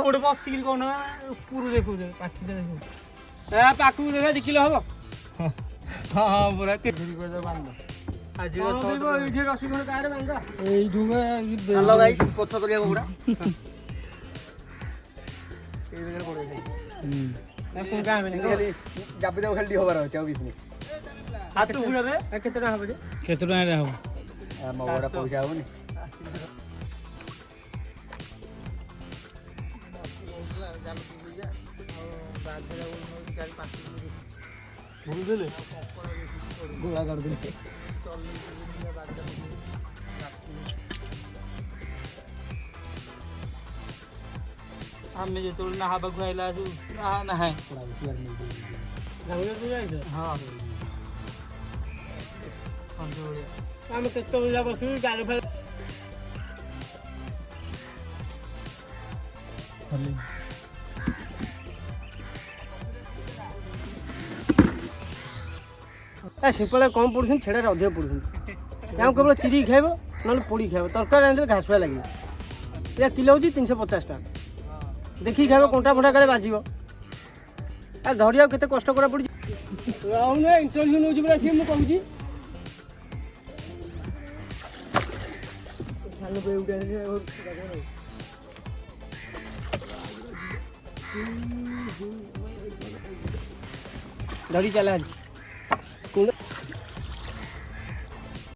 ଗୋଟେ ବସିକିରି କହୁନ ଉପରୁ ଦେଖୁଛ ପାଖିଟା ଦେଖୁ ପାଖକୁ ଦେଖା 2 କିଲୋ ହବ। ହଁ ହଁ ପୁରା ପଛ କରିବାକୁ ପୁରା ଚାପି ଦେବ ଖାଲି ହବାର ଅଛି ଆଉ କିଛି ହାତ ପୁରାରେ କେତେ ଟଙ୍କା ହବ ଯେ? କେତେ ଟଙ୍କାରେ ହବ? ମୋ ବଡ଼ ପଇସା ହବନି। ଗୋଳା କରିଦେଲେ ଆମେ ଯେତେବେଳେ ନାହାବାକୁ ଆଇଲା ନାହିଁ ଆମେ କେତେବେଳେ ବସିବୁ ଗାଡ଼ି ଫାଡ଼ି ସେପଟେ କମ୍ ପଡ଼ୁଛନ୍ତି ଛେଡ଼ାରେ ଅଧିକ ପଡ଼ୁଛନ୍ତି। ତାଙ୍କୁ କେବଳ ଚିରିକି ଖାଇବ ନହେଲେ ପୋଡ଼ି ଖାଇବ। ତରକାରୀ ଆଣିଲେ ଘାସ ଫୁଆ ଲାଗିବ। ଏହା କିଲୋ ହେଉଛି 350 ଟଙ୍କା। ଦେଖିକି ଖାଇବ କଣ୍ଟା ଫଣ୍ଟା କାଳେ ବାଜିବ। ଧରିବାକୁ କେତେ କଷ୍ଟ କରିବାକୁ ପଡ଼ୁଛି। ରହୁନି ଇଣ୍ଟରଭ୍ୟୁ ନେଉଛି ପୁରା ସିଏ ମୁଁ କହୁଛି। ଧରି ଚାଲ